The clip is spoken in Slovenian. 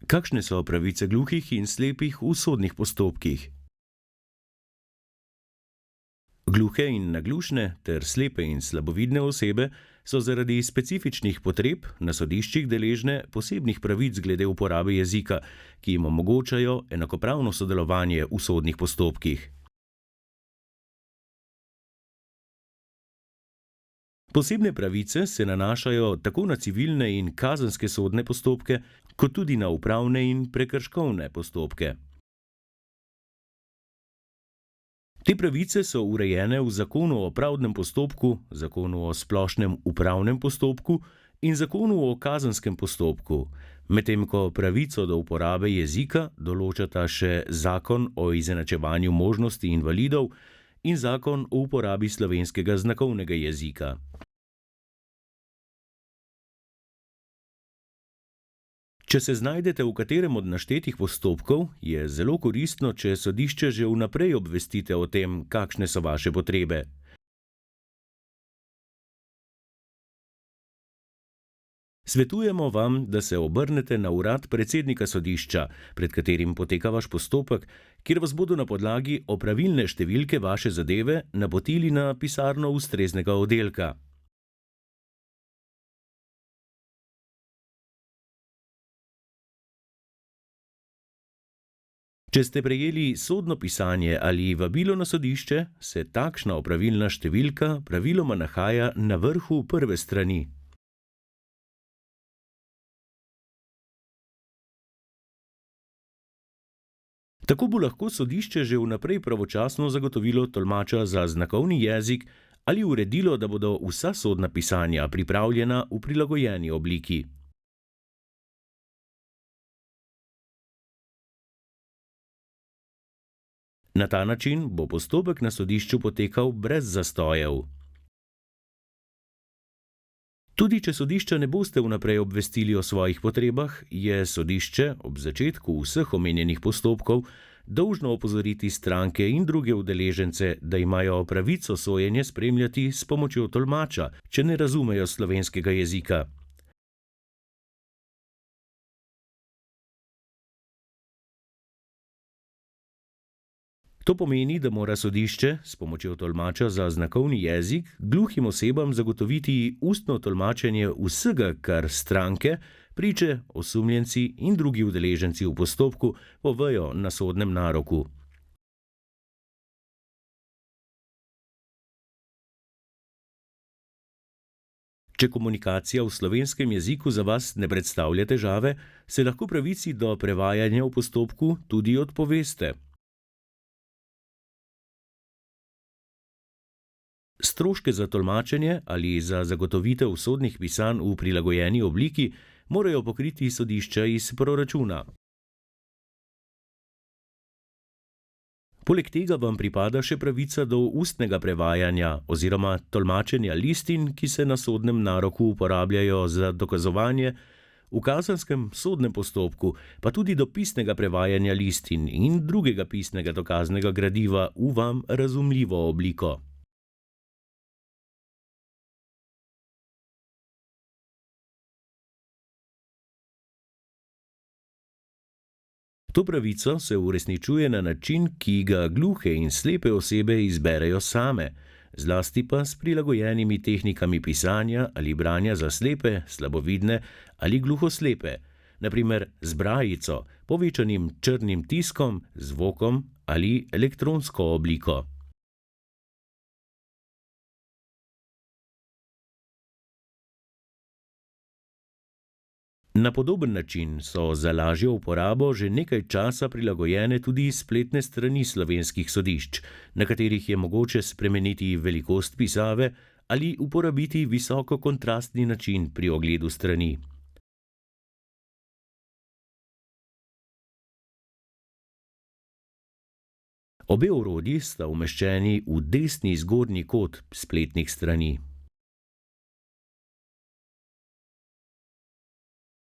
Kakšne so pravice gluhih in slepih v sodnih postopkih? Gluhe in naglušne ter slepe in slabovidne osebe so zaradi specifičnih potreb na sodiščih deležne posebnih pravic glede uporabe jezika, ki jim omogočajo enakopravno sodelovanje v sodnih postopkih. Posebne pravice se nanašajo tako na civilne in kazenske sodne postopke, kot tudi na upravne in prekrškovne postopke. Te pravice so urejene v Zakonu o pravdnem postopku, Zakonu o splošnem upravnem postopku in Zakonu o kazenskem postopku, medtem ko pravico do uporabe jezika določata še Zakon o izenačevanju možnosti invalidov in Zakon o uporabi slovenskega znakovnega jezika. Če se znajdete v katerem od naštetih postopkov, je zelo koristno, če sodišče že vnaprej obvestite o tem, kakšne so vaše potrebe. Svetujemo vam, da se obrnete na urad predsednika sodišča, pred katerim poteka vaš postopek, kjer vas bodo na podlagi opravilne številke vaše zadeve napotili na pisarno ustreznega oddelka. Če ste prejeli sodno pisanje ali vabilo na sodišče, se takšna opravilna številka praviloma nahaja na vrhu prve strani. Tako bo lahko sodišče že vnaprej pravočasno zagotovilo tolmača za znakovni jezik ali uredilo, da bodo vsa sodna pisanja pripravljena v prilagojeni obliki. Na ta način bo postopek na sodišču potekal brez zastojev. Tudi če sodišča ne boste vnaprej obvestili o svojih potrebah, je sodišče ob začetku vseh omenjenih postopkov dolžno opozoriti stranke in druge udeležence, da imajo pravico sojenje spremljati s pomočjo tolmača, če ne razumejo slovenskega jezika. To pomeni, da mora sodišče s pomočjo tolmača za znakovni jezik gluhim osebam zagotoviti ustno tolmačenje vsega, kar stranke, priče, osumljenci in drugi udeleženci v postopku povejo na sodnem naroku. Če komunikacija v slovenskem jeziku za vas ne predstavlja težave, se lahko pravici do prevajanja v postopku tudi odpoveste. Stroške za tolmačenje ali za zagotovitev sodnih pisanj v prilagojeni obliki morajo pokriti sodišča iz proračuna. Poleg tega vam pripada še pravica do ustnega prevajanja oziroma tolmačenja listin, ki se na sodnem naroku uporabljajo za dokazovanje, v kazenskem sodnem postopku pa tudi do pisnega prevajanja listin in drugega pisnega dokaznega gradiva v vam razumljivo obliko. To pravico se uresničuje na način, ki ga gluhe in slepe osebe izberejo same, zlasti pa s prilagojenimi tehnikami pisanja ali branja za slepe, slabovidne ali gluhoslepe, na primer z brajico, povečanim črnim tiskom, zvokom ali elektronsko obliko. Na podoben način so za lažjo uporabo že nekaj časa prilagojene tudi spletne strani slovenskih sodišč, na katerih je mogoče spremeniti velikost pisave ali uporabiti visokokontrastni način pri ogledu strani. Obe orodji sta umeščeni v desni zgornji kot spletnih strani.